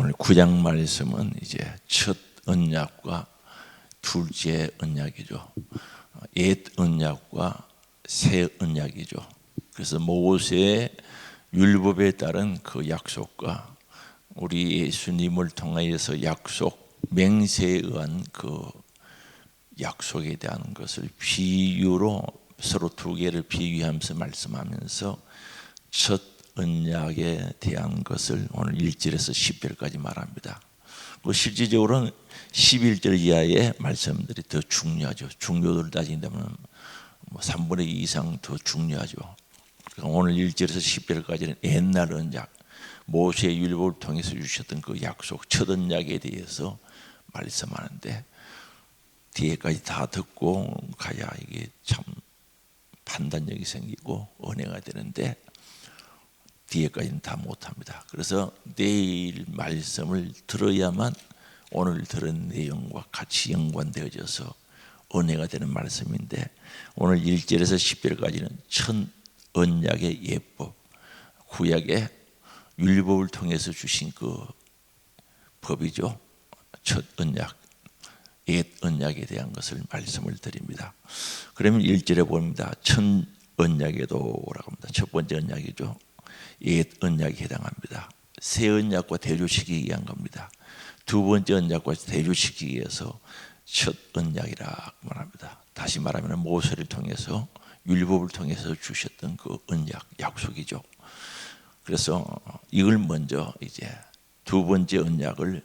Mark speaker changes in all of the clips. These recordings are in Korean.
Speaker 1: 오늘 9장 말씀은 이제 첫 언약과 둘째 언약이죠. 옛 언약과 새 언약이죠. 그래서 모세의 율법에 따른 그 약속과 우리 예수님을 통하여서 약속 맹세에 의한 그 약속에 대한 것을 비유로 서로 두 개를 비유하면서 말씀하면서 첫 언약에 대한 것을 오늘 1절에서 10절까지 말합니다. 실질적으로는 11절 이하의 말씀들이 더 중요하죠. 중요도를 따진다면 3분의 2 이상 더 중요하죠. 그러니까 오늘 1절에서 10절까지는 옛날 언약, 모세의 율법을 통해서 주셨던 그 약속, 첫 언약에 대해서 말씀하는데 뒤에까지 다 듣고 가야 이게 참 판단력이 생기고 은혜가 되는데 뒤에까지는 다 못합니다. 그래서 내일 말씀을 들어야만 오늘 들은 내용과 같이 연관되어져서 은혜가 되는 말씀인데 오늘 1절에서 10절까지는 첫 언약의 예법, 구약의 율법을 통해서 주신 그 법이죠. 첫 언약, 옛 언약에 대한 것을 말씀을 드립니다. 그러면 1절에 봅니다. 첫 언약에도라고 합니다. 첫 번째 언약이죠. 옛 언약에 해당합니다. 새 언약과 대조시키기 위한 겁니다. 두 번째 언약과 대조시키기 위해서 첫 언약이라고 말합니다. 다시 말하면 모세를 통해서 율법을 통해서 주셨던 그 언약, 약속이죠. 그래서 이걸 먼저 이제 두 번째 언약을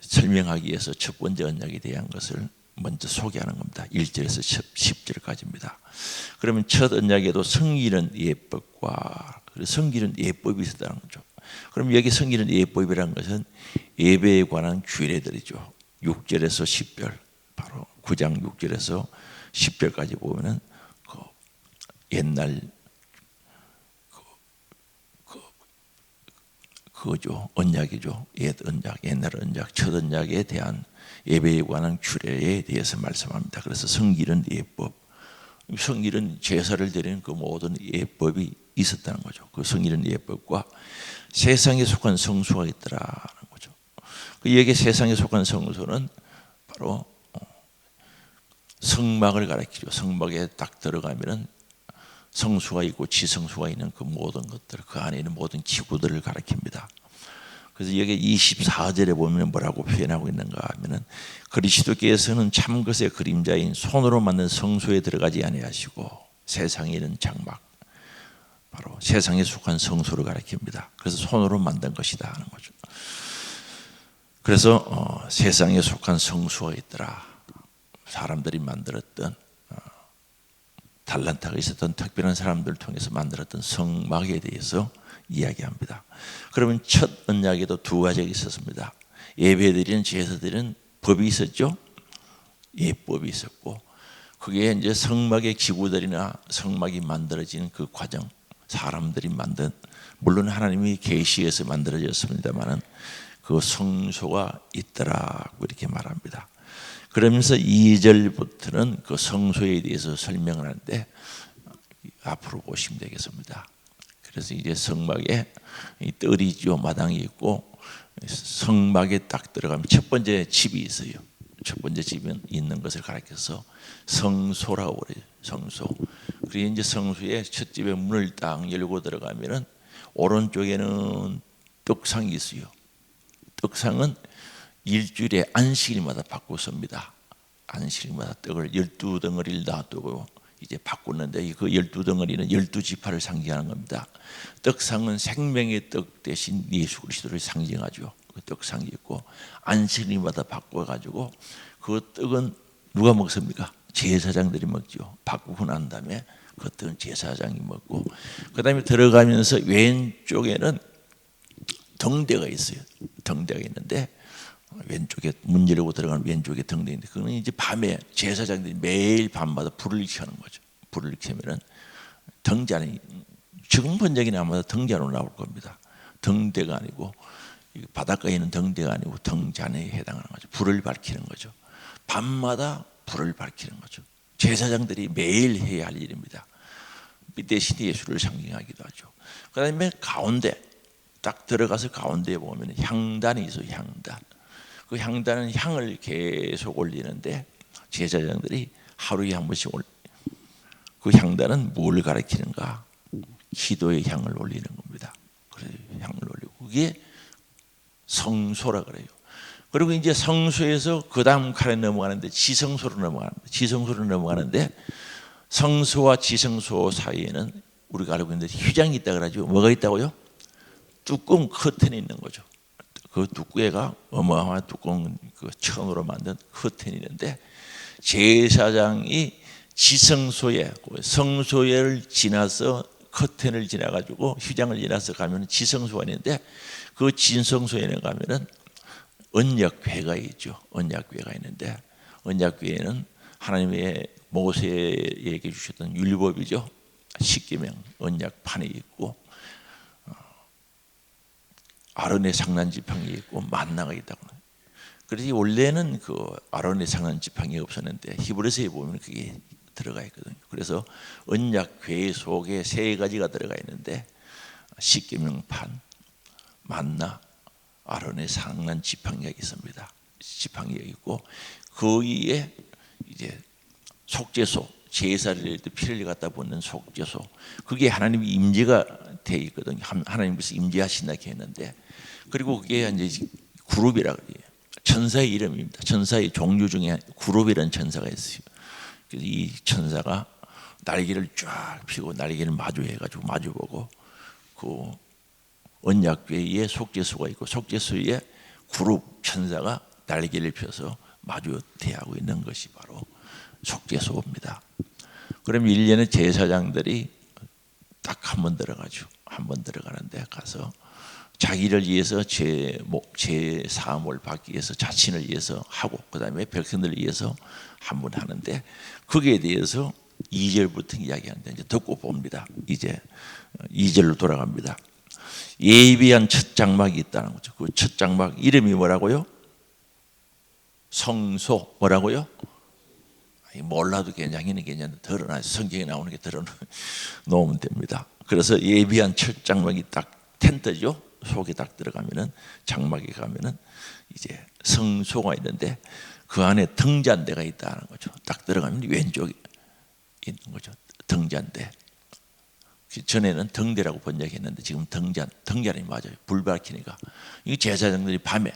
Speaker 1: 설명하기 위해서 첫 번째 언약에 대한 것을 먼저 소개하는 겁니다. 1절에서 10절까지입니다. 그러면 첫 언약에도 성기는 예법과 성기는 예법이 있었다는 거죠. 그럼 여기 성기는 예법이라는 것은 예배에 관한 규례들이죠. 6절에서 10절, 바로 9장 6절에서 10절까지 보면은 그 옛날 그거죠. 언약이죠. 옛 언약, 옛날 언약, 첫 언약에 대한 예배에 관한 규례에 대해서 말씀합니다. 그래서 성기는 예법, 성기는 제사를 드리는 그 모든 예법이 있었다는 거죠. 그 성기는 예법과 세상에 속한 성소가 있더라는 거죠. 여기 세상에 속한 성소는 바로 성막을 가리키죠. 성막에 딱 들어가면은 성수가 있고 지성수가 있는 그 모든 것들, 그 안에 있는 모든 기구들을 가리킵니다. 그래서 여기 24절에 보면 뭐라고 표현하고 있는가 하면은 그리스도께서는 참것의 그림자인 손으로 만든 성소에 들어가지 아니하시고 세상에 있는 장막, 바로 세상에 속한 성소를 가리킵니다. 그래서 손으로 만든 것이다 하는 거죠. 그래서 세상에 속한 성소가 있더라. 사람들이 만들었던 달란트가 있었던 특별한 사람들을 통해서 만들었던 성막에 대해서 이야기합니다. 그러면 첫 언약에도 두 가지가 있었습니다. 예배드리는 제사드리는 법이 있었죠. 예법이 있었고 그게 이제 성막의 기구들이나 성막이 만들어지는 그 과정, 사람들이 만든, 물론 하나님이 계시해서 만들어졌습니다만은 그 성소가 있더라고 이렇게 말합니다. 그러면서 2절부터는 그 성소에 대해서 설명을 하는데 앞으로 보시면 되겠습니다. 그래서 이제 성막에 뜰이죠, 마당이 있고 성막에 딱 들어가면 첫 번째 집이 있어요. 첫 번째 집은 있는 것을 가리켜서 성소라고 그래요. 성소. 그리고 이제 성소의 첫 집의 문을 딱 열고 들어가면은 오른쪽에는 떡상이 있어요. 떡상은 일주일에 안식일마다 바꾸습니다. 안식일마다 떡을 12덩어리를 놔두고 이제 바꾸는데 그 12덩어리는 12지파를 상징하는 겁니다. 떡상은 생명의 떡 대신 예수 그리스도를 상징하죠. 그 떡상이 있고 안식일마다 바꿔가지고 그 떡은 누가 먹습니까? 제사장들이 먹죠. 바꾸고 난 다음에 그 떡은 제사장이 먹고 그 다음에 들어가면서 왼쪽에는 등대가 있어요. 등대가 있는데 왼쪽에 문 열고 들어가는 왼쪽에 등대인데 그거는 이제 밤에 제사장들이 매일 밤마다 불을 켜는 거죠. 불을 켜면은 등잔이 지금 번역이 아마도 등잔으로 나올 겁니다. 등대가 아니고 바닷가에 있는 등대가 아니고 등잔에 해당하는 거죠. 불을 밝히는 거죠. 밤마다 불을 밝히는 거죠. 제사장들이 매일 해야 할 일입니다. 대신 예수를 상징하기도 하죠. 그 다음에 가운데 딱 들어가서 가운데에 보면 향단이 있어요. 향단. 그 향단은 향을 계속 올리는데 제사장들이 하루에 한 번씩 그 향단은 뭘 가리키는가? 기도의 향을 올리는 겁니다. 그래서 향을 올리고 그게 성소라 그래요. 그리고 이제 성소에서 그 다음 칸에 넘어가는데 지성소로 넘어갑니다. 지성소로 넘어가는데 성소와 지성소 사이에는 우리가 알고 있는데 휘장이 있다 그러죠. 뭐가 있다고요? 두꺼운 커튼이 있는 거죠. 그 두께가 어마어마한 두꺼운 그 천으로 만든 커튼이 있는데 제사장이 지성소에 성소를 지나서 커튼을 지나가지고 휘장을 지나서 가면 지성소가 있는데 그 지성소에는 가면은 언약궤가 있죠. 언약궤가 있는데 언약궤에는 하나님의 모세에게 주셨던 율법이죠. 십계명 언약판이 있고 아론의 상난지팡이 있고 만나가 있다고. 그래서 원래는 그 아론의 상난지팡이 없었는데 히브리서에 보면 그게 들어가 있거든요. 그래서 언약궤 속에 세 가지가 들어가 있는데 십계명판, 만나, 아론의 상난 지팡이가 있습니다. 지팡이가 있고 그 위에 이제 속죄소, 제사를 할 때 피를 갖다 붓는 속죄소, 그게 하나님의 임재가 돼 있거든요. 하나님께서 임재하신다 했는데, 그리고 그게 이제 그룹이라 그래요. 천사의 이름입니다. 천사의 종류 중에 그룹이라는 천사가 있어요. 그래서 이 천사가 날개를 쫙 펴고 날개를 마주해가지고 마주보고 그 언약궤에 속죄소가 있고 속죄소에 그룹 천사가 날개를 펴서 마주 대하고 있는 것이 바로 속죄소입니다. 그럼 1년에 제사장들이 딱 한 번 들어가죠. 한 번 들어가는데 가서 자기를 위해서 제 사함을 받기 위해서 자신을 위해서 하고 그 다음에 백성들을 위해서 한 번 하는데 거기에 대해서 2절부터 이야기하는데 이제 듣고 봅니다. 이제 2절로 돌아갑니다. 예비한 첫 장막이 있다는 거죠. 그 첫 장막 이름이 뭐라고요? 성소. 뭐라고요? 몰라도 괜찮은데 드러나 성경에 나오는 게 드러놓으면 됩니다. 그래서 예비한 첫 장막이 딱 텐트죠. 속에 딱 들어가면은 장막에 가면은 이제 성소가 있는데 그 안에 등잔대가 있다는 거죠. 딱 들어가면 왼쪽에 있는 거죠. 등잔대. 전에는 등대라고 번역했는데 지금 등잔이 맞아요. 불 밝히니까. 이 제사장들이 밤에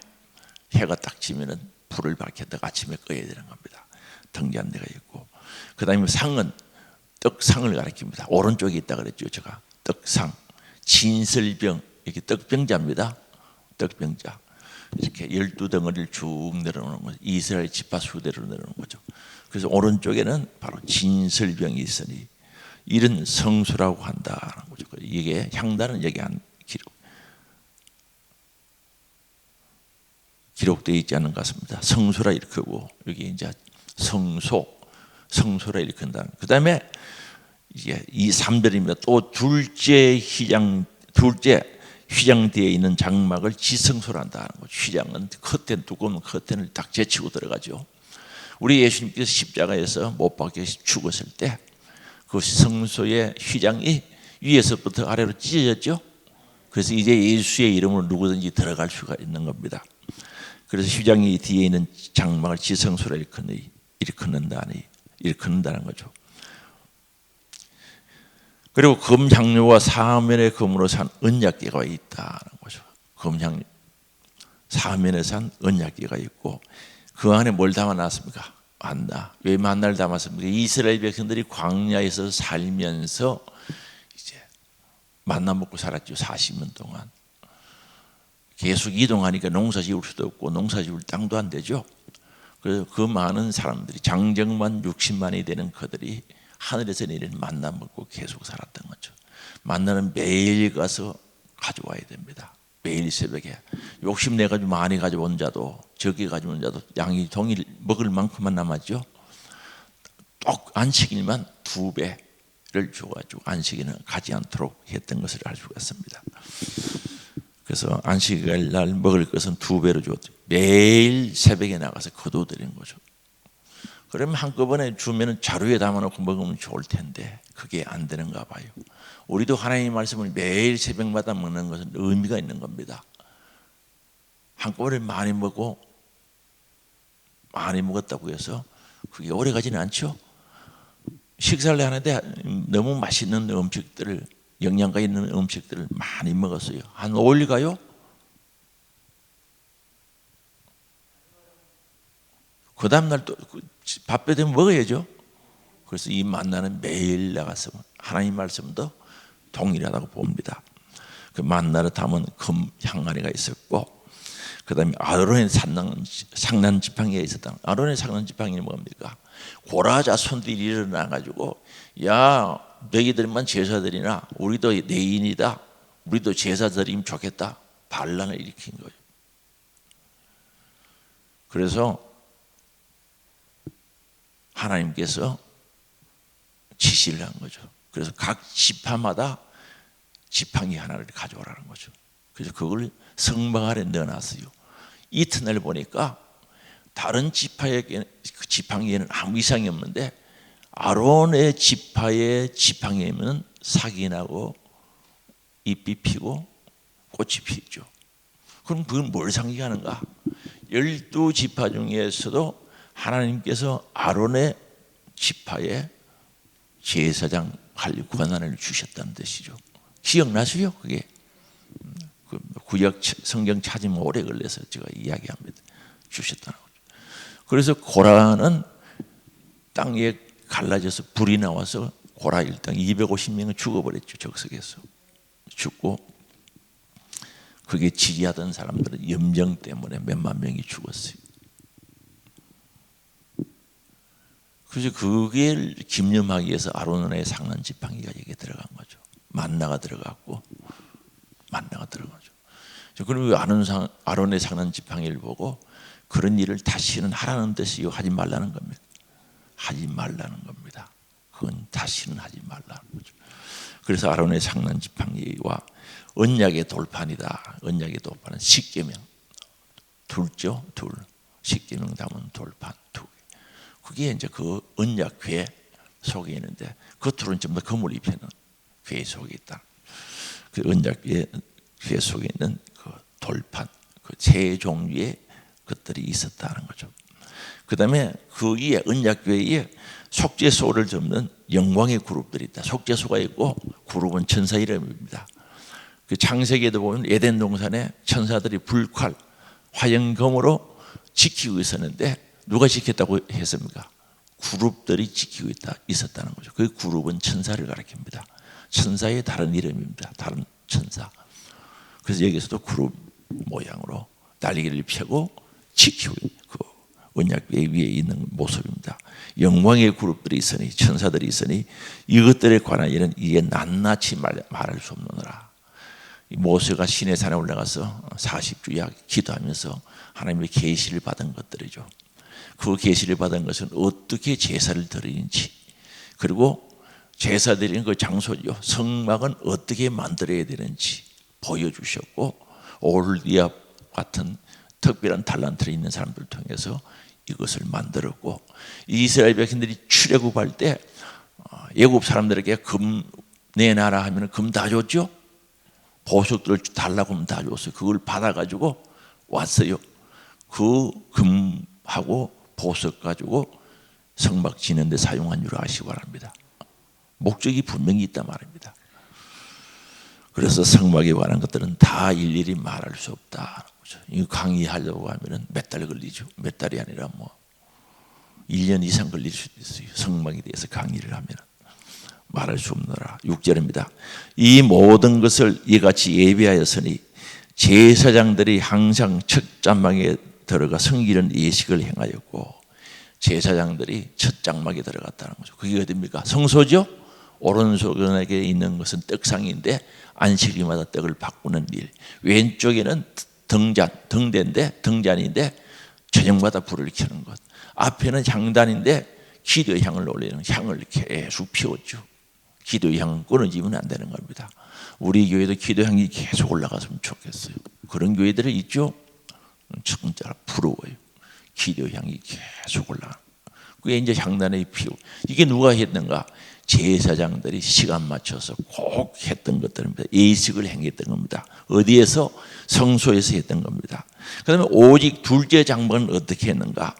Speaker 1: 해가 딱 지면은 불을 밝혔다가 아침에 꺼야 되는 겁니다. 등잔대가 있고, 그 다음에 상은 떡상을 가리킵니다. 오른쪽에 있다 그랬죠. 제가 떡상, 진설병, 이렇게 떡병자입니다. 떡병자. 이렇게 12덩어리를 쭉 내려놓는 거죠. 이스라엘 지파 수대로 내려놓는 거죠. 그래서 오른쪽에는 바로 진설병이 있으니 이런 성소라고 한다는 거죠. 이게 향단은 여기 한 기록되어 있지 않은 것 같습니다. 성소라 일컫고 여기 이제 성소라 일컫는다. 그 다음에 이제 이 3절입니다. 또 둘째 휘장대에 있는 장막을 지성소라 한다는 거죠. 휘장은 커튼, 두꺼운 커튼을 딱 제치고 들어가죠. 우리 예수님께서 십자가에서 못 박혀 죽었을 때 그 성소의 휘장이 위에서부터 아래로 찢어졌죠. 그래서 이제 예수의 이름으로 누구든지 들어갈 수가 있는 겁니다. 그래서 휘장이 뒤에 있는 장막을 지성소라 일컫는다는 거죠. 그리고 금향료와 사면의 금으로 산 언약궤가 있다는 거죠. 금향료, 사면에 산 언약궤가 있고 그 안에 뭘 담아놨습니까? 만나. 왜 만나를 담았습니까? 이스라엘 백성들이 광야에서 살면서 이제 만나 먹고 살았죠. 40년 동안. 계속 이동하니까 농사 지을 수도 없고 농사 지을 땅도 안 되죠. 그래서 그 많은 사람들이 장정만 60만이 되는 그들이 하늘에서 내리는 만나 먹고 계속 살았던 거죠. 만나는 매일 가서 가져와야 됩니다. 매일 새벽에 욕심내가지고 많이 가져온 자도 적게 가져온 자도 양이 동일 먹을 만큼만 남았죠. 똑 안식일만 2배를 줘가지고 안식일은 가지 않도록 했던 것을 알 수가 있습니다. 그래서 안식일 날 먹을 것은 2배로 줬죠. 매일 새벽에 나가서 거둬들이는 거죠. 그러면 한꺼번에 주면은 자루에 담아놓고 먹으면 좋을 텐데 그게 안 되는가 봐요. 우리도 하나님의 말씀을 매일 새벽마다 먹는 것은 의미가 있는 겁니다. 한꺼번에 많이 먹었다고 해서 그게 오래 가지는 않죠. 식사를 하는데 너무 맛있는 음식들을, 영양가 있는 음식들을 많이 먹었어요. 한 5일 가요? 그 다음날 또 밥배 되면 먹어야죠. 그래서 이 만나는 매일 나가서 하나님 말씀도 동일하다고 봅니다. 그 만나를 담은 금 향아리가 있었고, 그 다음에 아론의 상난 지팡이가 있었다. 아론의 상난 지팡이는 뭡니까? 고라 자손들이 일어나가지고, 야, 너희들만 제사드리나? 우리도 내인이다. 우리도 제사 드리면 좋겠다. 반란을 일으킨 거예요. 그래서 하나님께서 지시를 한 거죠. 그래서 각 지파마다 지팡이 하나를 가져오라는 거죠. 그래서 그걸 성막 아래 넣어놨어요. 이튿날 보니까 다른 지팡이에는 아무 이상이 없는데 아론의 지파의 지팡이에는 삭이 나고 잎이 피고 꽃이 피죠. 그럼 그건 뭘 상징하는가? 12지파 중에서도 하나님께서 아론의 지파에 제사장 할 권한을 주셨다는 뜻이죠. 기억나시죠? 그게 구약 성경 찾으면 오래 걸려서 제가 이야기합니다. 주셨다는 거죠. 그래서 고라는 땅에 갈라져서 불이 나와서 고라 일당 250명은 죽어버렸죠. 적석에서 죽고, 그게 지지하던 사람들은 염정 때문에 몇만 명이 죽었어요. 그래서 그게 김념하기 위해서 아론의 상난 지팡이가 여기에 들어간 거죠. 만나가 들어갔고, 만나가 들어가죠. 그럼 아론의 상난 지팡이를 보고 그런 일을 다시는 하라는 뜻이요, 하지 말라는 겁니다. 하지 말라는 겁니다. 그건 다시는 하지 말라는 거죠. 그래서 아론의 상난 지팡이와 언약의 돌판이다. 언약의 돌판은 십계명, 둘죠, 둘. 십계명 담은 돌판 두 개. 그게 이제 그 언약 궤 속에 있는데, 그 둘은 전부 다 금을 입히는 궤 속에 있다. 그 언약 궤 속에 있는 그 돌판, 그 세 종류의 것들이 있었다는 거죠. 그 다음에 그 위에 언약 궤에 속죄소를 접는 영광의 그룹들이 있다. 속죄소가 있고 그룹은 천사 이름입니다. 그 창세기에도 보면 에덴 동산에 천사들이 불칼, 화영검으로 지키고 있었는데 누가 지켰다고 했습니까? 그룹들이 지키고 있었다는 거죠. 그 그룹은 천사를 가리킵니다. 천사의 다른 이름입니다. 다른 천사. 그래서 여기서도 그룹 모양으로 날개를 펴고 지키고 그 언약 위에 있는 모습입니다. 영광의 그룹들이 있으니, 천사들이 있으니 이것들에 관한 일은 이게 낱낱이 말할 수 없느니라. 모세가 시내산에 올라가서 40주야 기도하면서 하나님의 계시를 받은 것들이죠. 그 계시를 받은 것은 어떻게 제사를 드리는지, 그리고 제사 드리는 그 장소죠, 성막은 어떻게 만들어야 되는지 보여주셨고, 올리아 같은 특별한 탤런트를 있는 사람들을 통해서 이것을 만들었고, 이스라엘 백성들이 출애굽할 때 애굽 사람들에게 금 내놔라 하면 금 다 줬죠. 보석들을 달라고 하면 다 줬어요. 그걸 받아가지고 왔어요. 그 금하고 보석 가지고 성막 지는 데 사용한 줄 아시기 바랍니다. 목적이 분명히 있단 말입니다. 그래서 성막에 관한 것들은 다 일일이 말할 수 없다. 이거 강의하려고 하면 몇 달 걸리죠. 몇 달이 아니라 1년 이상 걸릴 수도 있어요. 성막에 대해서 강의를 하면 말할 수 없느라. 6절입니다. 이 모든 것을 이같이 예비하였으니 제사장들이 항상 첫 장막에 들어가 성기는 예식을 행하였고, 제사장들이 첫 장막에 들어갔다는 거죠. 그게 어디입니까? 성소죠. 오른손에게 있는 것은 떡상인데 안식일마다 떡을 바꾸는 일. 왼쪽에는 등잔인데 저녁마다 불을 켜는 것. 앞에는 향단인데 기도의 향을 올리는 향을 계속 피웠죠. 기도의 향은 끊어지면 안 되는 겁니다. 우리 교회도 기도 향이 계속 올라갔으면 좋겠어요. 그런 교회들이 있죠. 진짜 부러워요. 기도 향이 계속 올라가. 그게 이제 향단의 피우. 이게 누가 했는가? 제사장들이 시간 맞춰서 꼭 했던 것들입니다. 예식을 행했던 겁니다. 어디에서? 성소에서 했던 겁니다. 그다음에 오직 둘째 장막은 어떻게 했는가?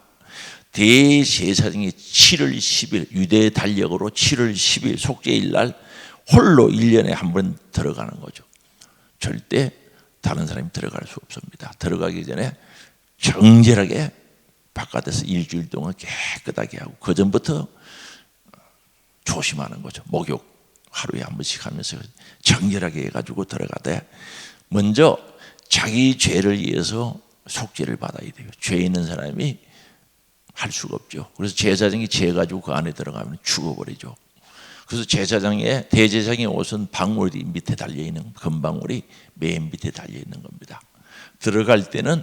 Speaker 1: 대제사장이 7월 10일 유대 달력으로 7월 10일 속죄일 날 홀로 1년에 한 번 들어가는 거죠. 절대 다른 사람이 들어갈 수 없습니다. 들어가기 전에 정결하게 바깥에서 일주일 동안 깨끗하게 하고 그 전부터 조심하는 거죠. 목욕 하루에 한 번씩 하면서 정결하게 해가지고 들어가되 먼저 자기 죄를 위해서 속죄를 받아야 돼요. 죄 있는 사람이 할 수가 없죠. 그래서 제사장이 죄 가지고 그 안에 들어가면 죽어버리죠. 그래서 제사장의 대제사장의 옷은 방울이 밑에 달려있는 금방울이 맨 밑에 달려있는 겁니다. 들어갈 때는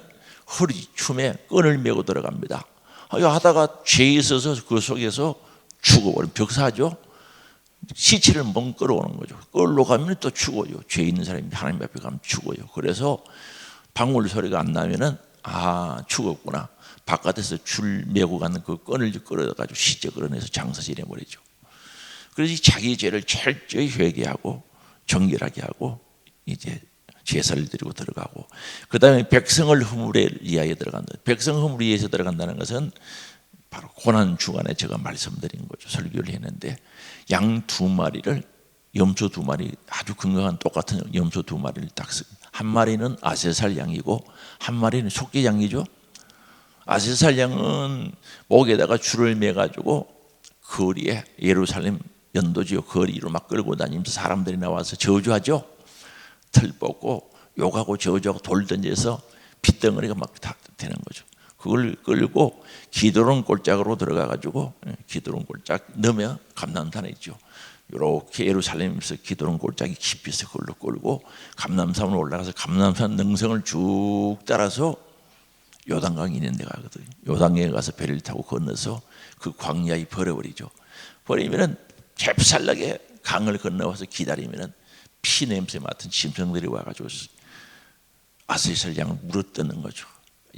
Speaker 1: 허리 춤에 끈을 메고 들어갑니다. 하다가 죄 있어서 그 속에서 죽어버리면 벽사죠. 시체를 멍 끌어오는 거죠. 끌러 가면 또 죽어요. 죄 있는 사람이 하나님 앞에 가면 죽어요. 그래서 방울 소리가 안 나면은 죽었구나. 바깥에서 줄 메고 가는 그 끈을 끌어가지고 시체 끌어내서 장사질해 버리죠. 그래서 자기 죄를 철저히 회개하고 정결하게 하고 이제 제사를 드리고 들어가고 그 다음에 백성을 허물에 위하여 들어간다. 백성 허물을 위해서 들어간다는 것은 바로 고난 주간에 제가 말씀드린 거죠. 설교를 했는데 양 2마리를 염소 2마리 아주 건강한 똑같은 염소 2마리를 딱 한 마리는 아세살 양이고 한 마리는 속죄 양이죠. 아세살 양은 목에다가 줄을 매가지고 거리에 예루살렘 연도지요 거리로 막 끌고 다니면서 사람들이 나와서 저주하죠. 틀 뽑고 욕하고 저주하고 돌 던져서 핏덩어리가 막 다 되는 거죠. 그걸 끌고 기드론 골짜기로 들어가가지고 기드론 골짜기 넣으면 감람산에 있죠. 이렇게 예루살렘에서 기드론 골짜기 깊이서 그걸로 끌고 감람산으로 올라가서 감람산 능성을 쭉 따라서 요단강이 있는 데 가거든요. 요단강에 가서 배를 타고 건너서 그 광야에 버려버리죠. 버리면은 잽살나게 강을 건너와서 기다리면은 피 냄새 맡은 짐승들이 와가지고 아세살 양을 물어뜯는 거죠.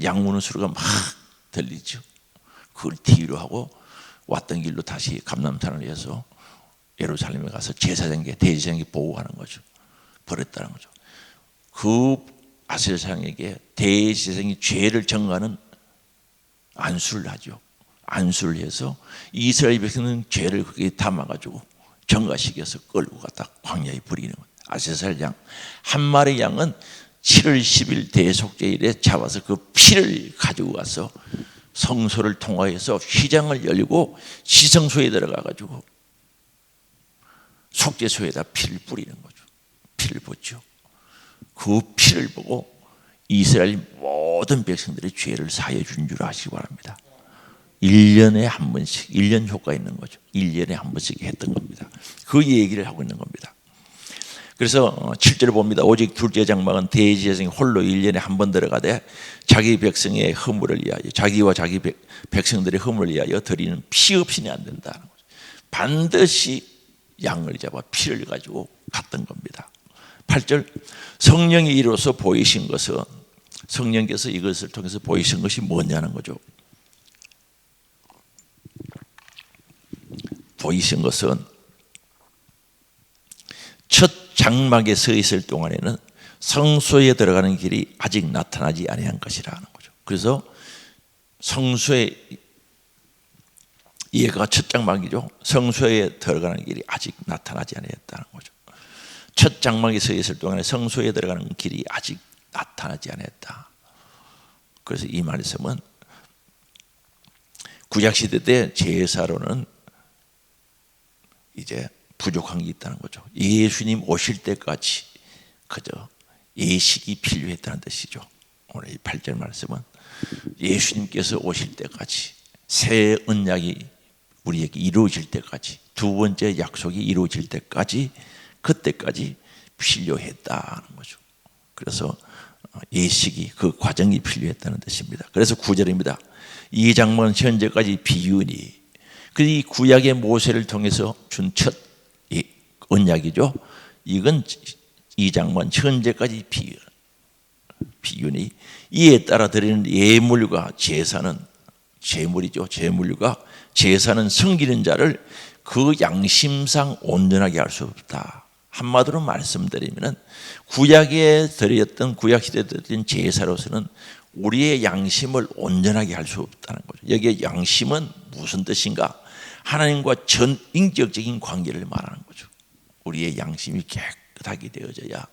Speaker 1: 양 우는 소리가 막 들리죠. 그걸 뒤로 하고 왔던 길로 다시 감람산을 해서 예루살렘에 가서 제사장에게 대제사장에게 보고하는 거죠. 버렸다는 거죠. 그 아세살에게 대제사장이 죄를 정하는 안수를 하죠. 안수를 해서 이스라엘 백성은 죄를 거기에 담아가지고 정가시켜서 끌고 갔다 광야에 버리는 거예요. 아세살 양 한 마리 양은 7월 10일 대속죄일에 잡아서 그 피를 가지고 가서 성소를 통하여서 휘장을 열고 시성소에 들어가가지고 속죄소에다 피를 뿌리는 거죠. 피를 붓죠. 그 피를 보고 이스라엘 모든 백성들의 죄를 사해 준 줄 아시기 바랍니다. 1년에 한 번씩 1년 효과 있는 거죠. 1년에 한 번씩 했던 겁니다. 그 얘기를 하고 있는 겁니다. 그래서 7절을 봅니다. 오직 둘째 장막은 대제사장이 홀로 1년에 한 번 들어가되 자기 백성의 허물을 위하여 자기와 자기 백성들의 허물을 위하여 드리는 피 없이는 안 된다는 거죠. 반드시 양을 잡아 피를 가지고 갔던 겁니다. 8절 성령이 이로써 보이신 것은 성령께서 이것을 통해서 보이신 것이 뭐냐는 거죠. 보이신 것은 첫 장막에 서 있을 동안에는 성소에 들어가는 길이 아직 나타나지 아니한 것이라는 거죠. 그래서 성소에 얘가 첫 장막이죠. 성소에 들어가는 길이 아직 나타나지 아니했다는 거죠. 첫 장막에 서 있을 동안에 성소에 들어가는 길이 아직 나타나지 않았다. 그래서 이 말씀은 구약시대 때 제사로는 이제 부족한 게 있다는 거죠. 예수님 오실 때까지 그저 예식이 필요했다는 뜻이죠. 오늘 이 8절 말씀은 예수님께서 오실 때까지 새 언약이 우리에게 이루어질 때까지 두 번째 약속이 이루어질 때까지 그때까지 필요했다는 거죠. 그래서 예식이 그 과정이 필요했다는 뜻입니다. 그래서 9절입니다. 이 장막은 현재까지 비유니 그 이 구약의 모세를 통해서 준 첫 언약이죠. 이건 이 장막은 현재까지 비유니 이에 따라 드리는 예물과 제사는 제물이죠. 제물과 제사는 섬기는 자를 그 양심상 온전하게 할 수 없다. 한마디로 말씀드리면 구약에 드렸던 구약 시대에 드렸던 제사로서는 우리의 양심을 온전하게 할 수 없다는 거죠. 여기에 양심은 무슨 뜻인가? 하나님과 전인격적인 관계를 말하는 거죠. 우리의 양심이 깨끗하게 되어져야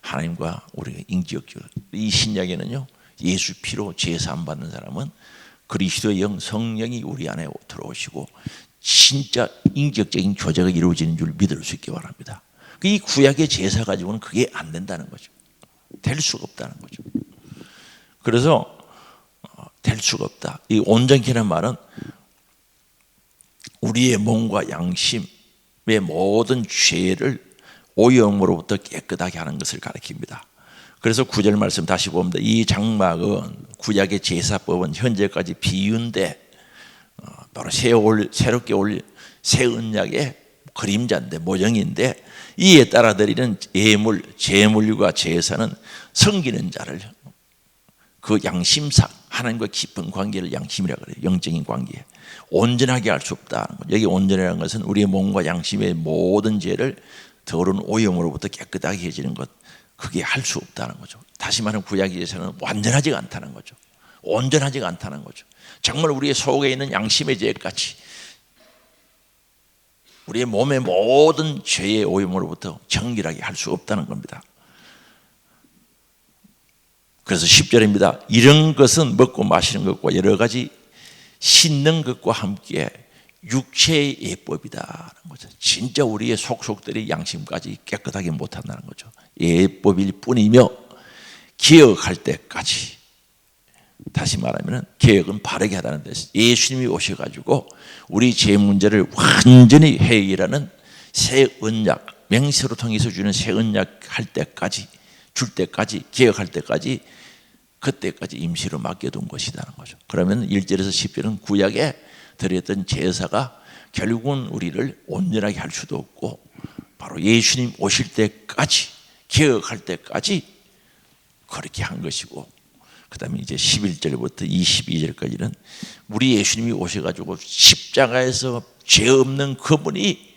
Speaker 1: 하나님과 우리가 인격적으로. 이 신약에는요, 예수 피로 제사 안 받는 사람은 그리스도의 영 성령이 우리 안에 들어오시고 진짜 인격적인 교제가 이루어지는 줄 믿을 수 있기 바랍니다. 이 구약의 제사 가지고는 그게 안 된다는 거죠. 될 수가 없다는 거죠. 그래서 될 수가 없다. 이 온전케라는 말은 우리의 몸과 양심의 모든 죄를 오염으로부터 깨끗하게 하는 것을 가리킵니다. 그래서 9절 말씀 다시 봅니다. 이 장막은 구약의 제사법은 현재까지 비유인데 바로 새롭게 올 새 언약의 그림자인데 모형인데 이에 따라 드리는 예물, 제물과 제사는 섬기는 자를 그 양심상 하나님과 깊은 관계를 양심이라고 그래요. 영적인 관계. 온전하게 할 수 없다는 거죠. 여기 온전이라는 것은 우리의 몸과 양심의 모든 죄를 더러운 오염으로부터 깨끗하게 해지는 것, 그게 할 수 없다는 거죠. 다시 말하면 구약의 제사는 완전하지가 않다는 거죠. 온전하지가 않다는 거죠. 정말 우리의 속에 있는 양심의 죄까지 우리의 몸의 모든 죄의 오염으로부터 정결하게 할 수 없다는 겁니다. 그래서 10절입니다. 이런 것은 먹고 마시는 것과 여러 가지 씻는 것과 함께 육체의 예법이다라는 거죠. 진짜 우리의 속속들이 양심까지 깨끗하게 못한다는 거죠. 예법일 뿐이며 기억할 때까지, 다시 말하면 개혁은 바르게 하다는 뜻. 예수님이 오셔가지고 우리 죄 문제를 완전히 해결하는 새 언약, 맹세로 통해서 주는 새 언약 할 때까지, 줄 때까지, 개혁할 때까지, 그때까지 임시로 맡겨둔 것이라는 거죠. 그러면 1절에서 10절은 구약에 드렸던 제사가 결국은 우리를 온전하게 할 수도 없고 바로 예수님 오실 때까지, 개혁할 때까지 그렇게 한 것이고, 그 다음에 이제 11절부터 22절까지는 우리 예수님이 오셔가지고 십자가에서 죄 없는 그분이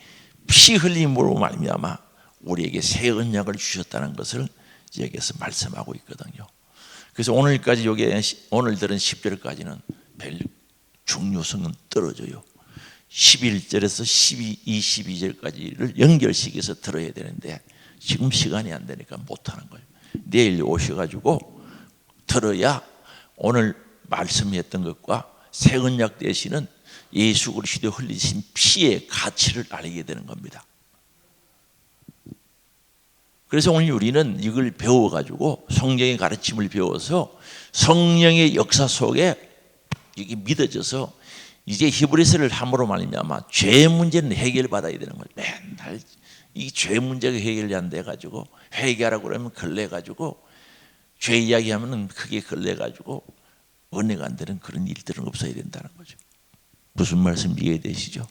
Speaker 1: 피 흘림으로 말미암아 우리에게 새 언약을 주셨다는 것을 여기에서 말씀하고 있거든요. 그래서 오늘까지 오늘 들은 10절까지는 별 중요성은 떨어져요. 11절에서 22절까지를 연결시켜서 들어야 되는데 지금 시간이 안 되니까 못하는 거예요. 내일 오셔가지고 들어야 오늘 말씀했던 것과 새 언약 되시는 예수 그리스도 흘리신 피의 가치를 알게 되는 겁니다. 그래서 오늘 우리는 이걸 배워가지고 성경의 가르침을 배워서 성령의 역사 속에 이게 믿어져서 이제 히브리서를 함으로 말미암아 죄 문제는 해결받아야 되는 거예요. 맨날 이 죄 문제가 해결이 안 돼가지고 회개하라고 그러면 걸려가지고 죄 이야기하면 크게 걸려가지고 은혜가 안 되는 그런 일들은 없어야 된다는 거죠. 무슨 말씀 이해되시죠?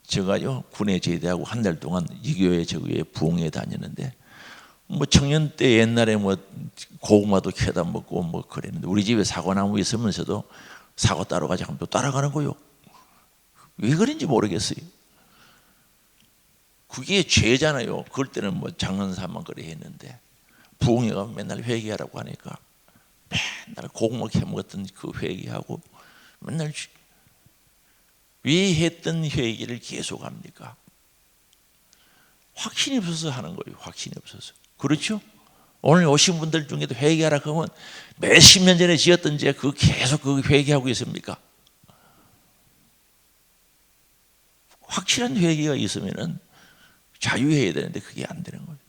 Speaker 1: 제가요 군에 제대하고 한 달 동안 이 교회 저 교회 부흥회 다녔는데 뭐 청년 때 옛날에 뭐 고구마도 캐다 먹고 뭐 그랬는데 우리 집에 사과나무 있으면서도 사과 따러 가자 하면 또 따라가는 거요. 왜 그런지 모르겠어요. 그게 죄잖아요. 그럴 때는 뭐 장난삼아 그래 했는데 부흥회가 맨날 회개하라고 하니까 맨날 고구마 캐먹었던 그 회개하고 맨날 왜 했던 회개를 계속합니까? 확신이 없어서 하는 거예요. 확신이 없어서. 그렇죠? 오늘 오신 분들 중에도 회개하라 그러면 몇십 년 전에 지었던 죄 그거 계속 그 회개하고 있습니까? 확실한 회개가 있으면은 자유해야 되는데 그게 안 되는 거예요.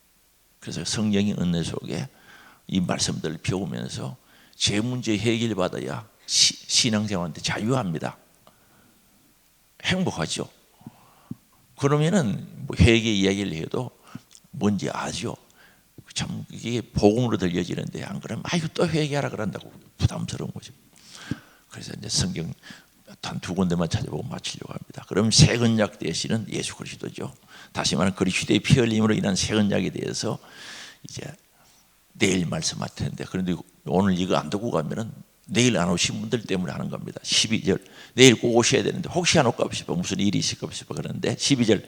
Speaker 1: 그래서 성령의 은혜 속에 이 말씀들을 배우면서 죄 문제 해결받아야 신앙생활한테 자유합니다. 행복하죠. 그러면은 뭐 회개 이야기를 해도 뭔지 아죠. 참 이게 복음으로 들려지는데 안 그러면 아이고 또 회개하라 그런다고 부담스러운 거죠. 그래서 이제 성경 단 두 군데만 찾아보고 마치려고 합니다. 그럼 새 언약 되시는 예수 그리스도죠. 다시 말하면 그리스도의 피 흘림으로 인한 새 언약에 대해서 이제 내일 말씀할 텐데, 그런데 오늘 이거 안 듣고 가면은 내일 안 오신 분들 때문에 하는 겁니다. 12절 내일 꼭 오셔야 되는데 혹시 안 올까 싶어 무슨 일이 있을까 싶어 그러는데 12절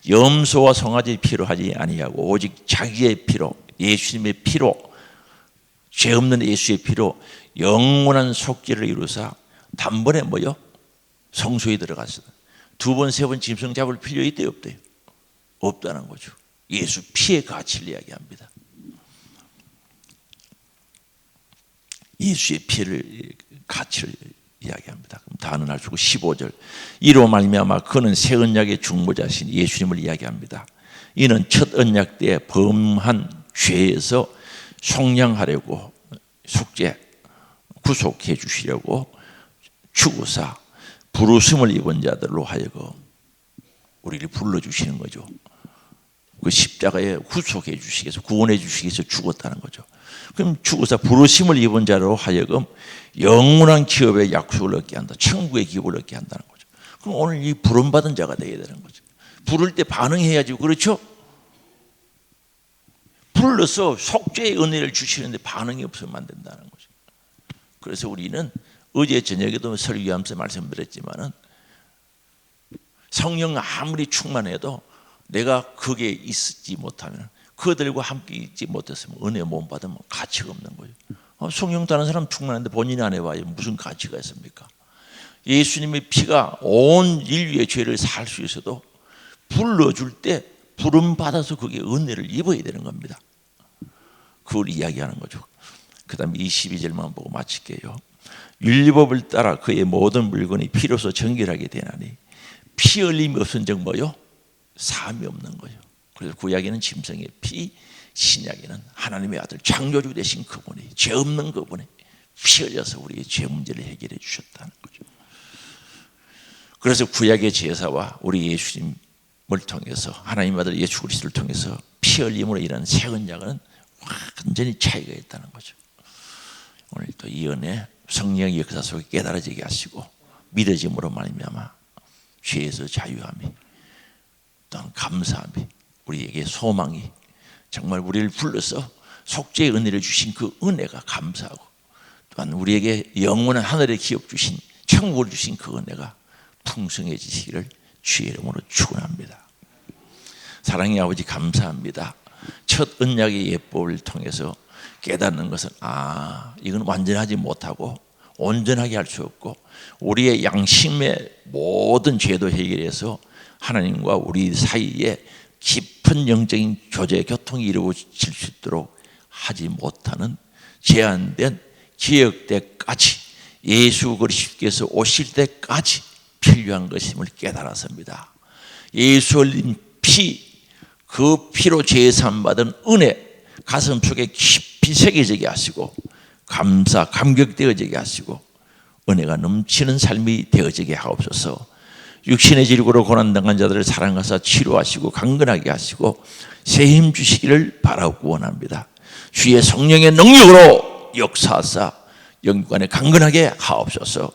Speaker 1: 염소와 송아지 피로 하지 아니하고 오직 자기의 피로 예수님의 피로 죄 없는 예수의 피로 영원한 속죄를 이루사 단번에 뭐요? 성소에 들어갔어요. 두 번, 세 번 짐승 잡을 필요 있대요, 없대요? 없다는 거죠. 예수 피의 가치를 이야기합니다. 예수의 피를 가치를 이야기합니다. 그럼 다는 알 수고 15절 이로 말미암아 그는 새 언약의 중보자신 예수님을 이야기합니다. 이는 첫 언약 때 범한 죄에서 속량하려고 속죄 구속해 주시려고 죽으사 부르심을 입은 자들로 하여금 우리를 불러주시는 거죠. 그 십자가에 구속해 주시기 위해서 구원해 주시기 위해서 죽었다는 거죠. 그럼 죽어서 부르심을 입은 자로 하여금 영원한 기업의 약속을 얻게 한다. 천국의 기업을 얻게 한다는 거죠. 그럼 오늘 이 부름받은 자가 되어야 되는 거죠. 부를 때 반응해야지. 그렇죠? 불러서 속죄의 은혜를 주시는데 반응이 없으면 안 된다는 거죠. 그래서 우리는 어제 저녁에도 설교하면서 말씀드렸지만은 성령 아무리 충만해도 내가 거기에 있지 못하면 그들과 함께 있지 못했으면 은혜 못 받으면 가치가 없는 거예요. 성령 다른 사람 충만한데 본인이 안 해봐야 무슨 가치가 있습니까? 예수님의 피가 온 인류의 죄를 살 수 있어도 불러줄 때 부름 받아서 그게 은혜를 입어야 되는 겁니다. 그걸 이야기하는 거죠. 그 다음에 22절만 보고 마칠게요. 율법을 따라 그의 모든 물건이 피로서 정결하게 되나니 피 흘림이 없은 적 뭐요? 사함이 없는 거예요. 그래서 구약에는 짐승의 피, 신약에는 하나님의 아들 창조주 되신 그분이 죄 없는 그분이 피 흘려서 우리의 죄 문제를 해결해 주셨다는 거죠. 그래서 구약의 제사와 우리 예수님을 통해서 하나님 아들 예수 그리스도를 통해서 피 흘림으로 일하는 새 언약은 완전히 차이가 있다는 거죠. 오늘 또 이 은혜 성령의 역사 속에 깨달아지게 하시고 믿어짐으로 말미암아 죄에서 자유함이 또한 감사함이 우리에게 소망이 정말 우리를 불러서 속죄의 은혜를 주신 그 은혜가 감사하고 또한 우리에게 영원한 하늘의 기업 주신 천국을 주신 그 은혜가 풍성해지시기를 주의 이름으로 축원합니다. 사랑의 아버지 감사합니다. 첫 언약의 예법을 통해서 깨닫는 것은 이건 완전하지 못하고 온전하게 할 수 없고 우리의 양심의 모든 죄도 해결해서 하나님과 우리 사이에 깊은 영적인 교제, 교통이 이루어질 수 있도록 하지 못하는 제한된 기억 때까지 예수 그리스도께서 오실 때까지 필요한 것임을 깨달았습니다. 예수 흘린 피, 그 피로 제사함받은 은혜 가슴 속에 깊이 새겨지게 하시고 감사, 감격되어지게 하시고 은혜가 넘치는 삶이 되어지게 하옵소서. 육신의 질고로 고난당한 자들을 사랑하사 치료하시고 강건하게 하시고 새 힘 주시기를 바라고 원합니다. 주의 성령의 능력으로 역사하사 영육간에 강건하게 하옵소서.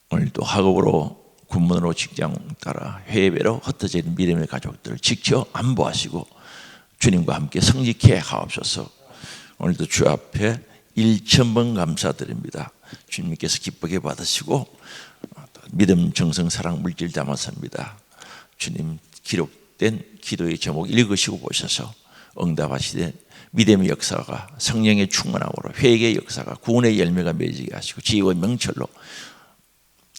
Speaker 1: 오늘도 학업으로 군문으로 직장 따라 해외로 흩어진 믿음의 가족들을 지켜 안보하시고 주님과 함께 성직해 하옵소서. 오늘도 주 앞에 1,000번 감사드립니다. 주님께서 기쁘게 받으시고 믿음, 정성, 사랑, 물질 담았습니다. 주님 기록된 기도의 제목 읽으시고 보셔서 응답하시되 믿음의 역사가 성령의 충만함으로 회개의 역사가 구원의 열매가 맺게 하시고 지혜와 명철로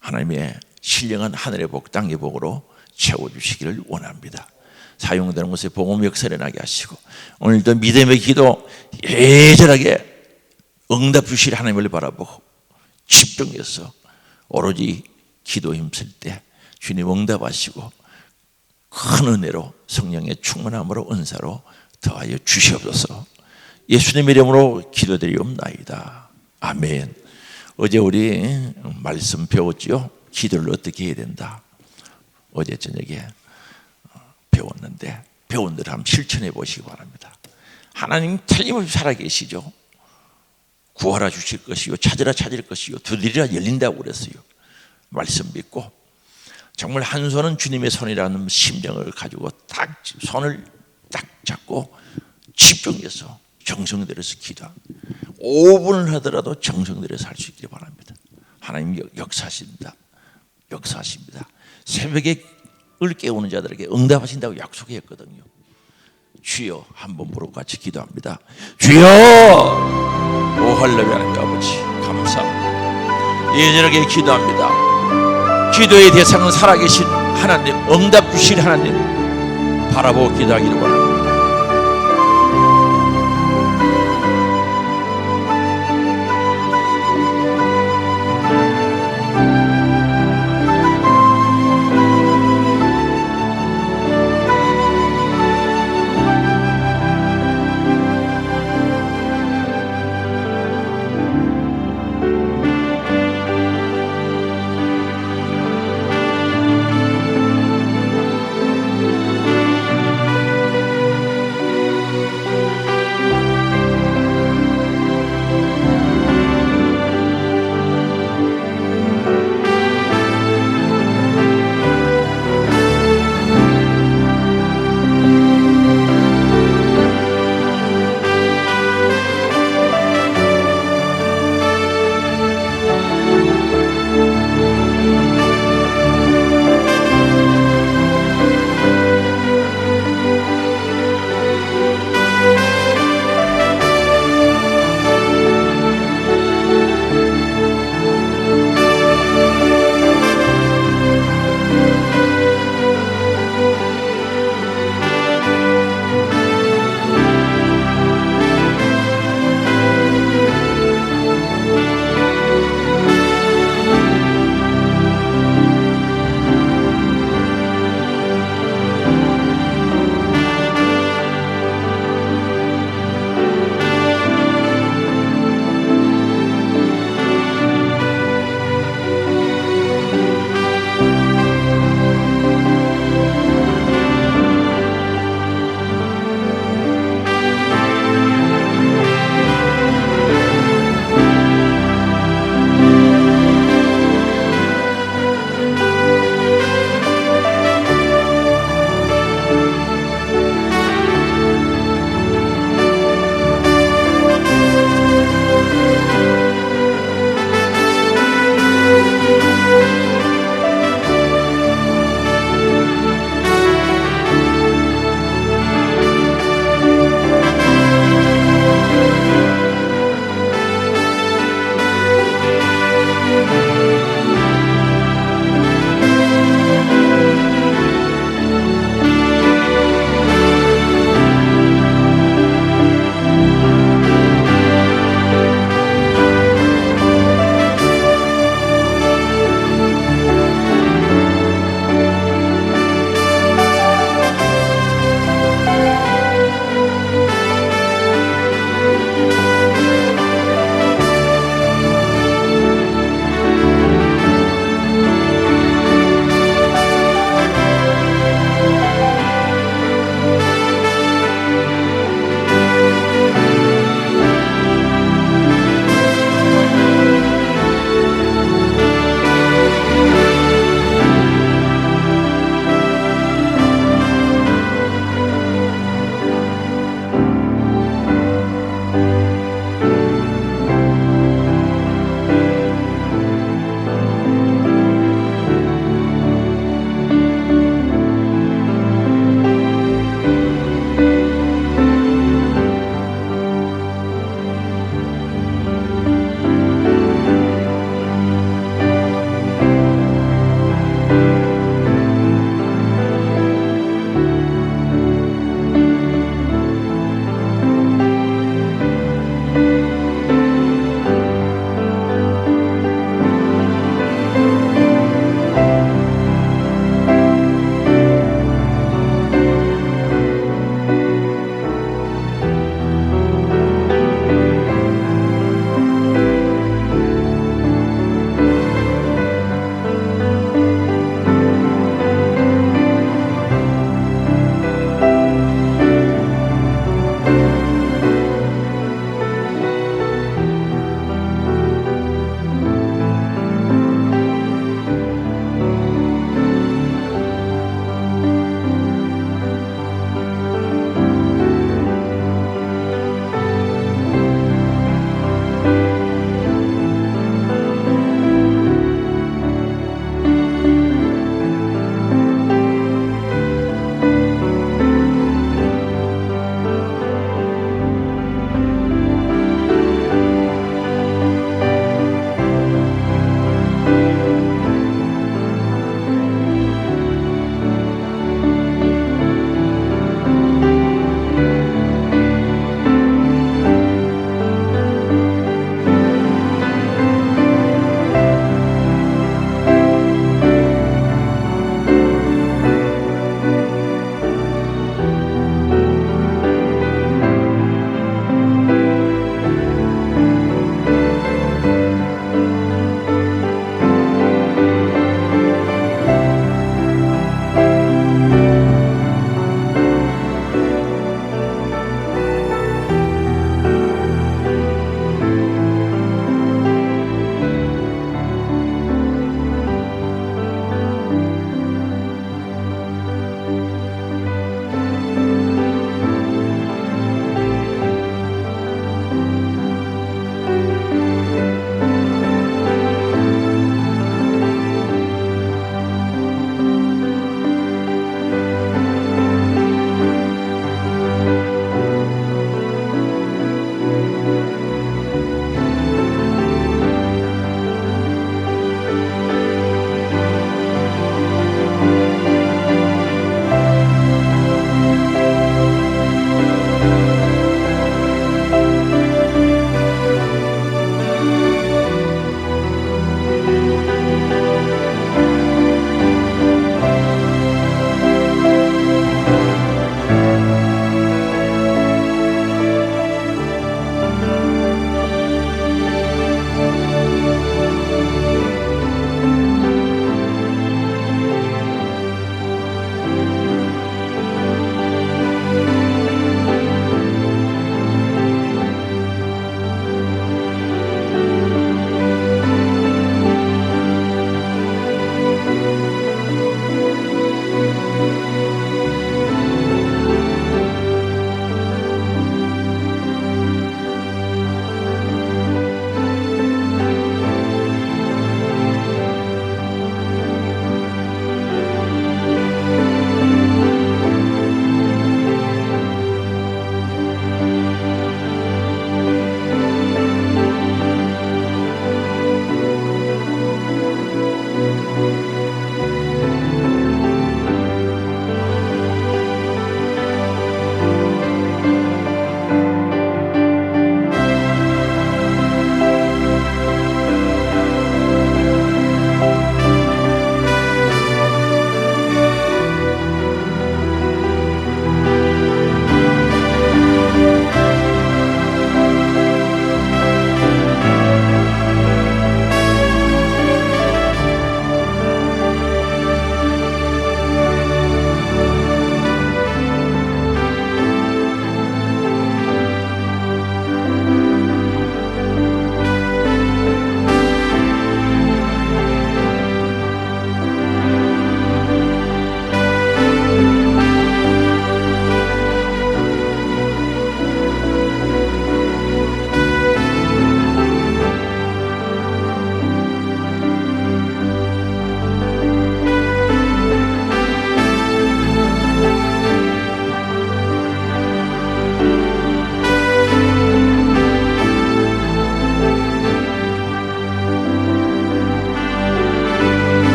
Speaker 1: 하나님의 신령한 하늘의 복, 땅의 복으로 채워주시기를 원합니다. 사용되는 곳에 복음 역사를 나게 하시고 오늘도 믿음의 기도 예절하게 응답 주실 하나님을 바라보고 집중해서 오로지 기도 힘쓸 때 주님 응답하시고 큰 은혜로 성령의 충만함으로 은사로 더하여 주시옵소서. 예수님의 이름으로 기도드리옵나이다. 아멘. 어제 우리 말씀 배웠지요? 기도를 어떻게 해야 된다. 어제 저녁에 배웠는데 배운 대로 한번 실천해 보시기 바랍니다. 하나님 틀림없이 살아계시죠. 구하라 주실 것이요 찾으라 찾을 것이요 두드리라 열린다고 그랬어요. 말씀 믿고 정말 한 손은 주님의 손이라는 심정을 가지고 딱 손을 딱 잡고 집중해서 정성 들여서 기도합니다. 5분을 하더라도 정성 들여 살 수 있기를 바랍니다. 하나님 역사하십니다. 역사하십니다. 새벽에 을 깨우는 자들에게 응답하신다고 약속했거든요. 주여, 한번 부르고 같이 기도합니다. 주여, 오 할렐루야. 하나님 아버지 감사합니다. 예전하게 기도합니다. 기도의 대상은 살아계신 하나님, 응답 주실 하나님 바라보고 기도하기를 원합니다.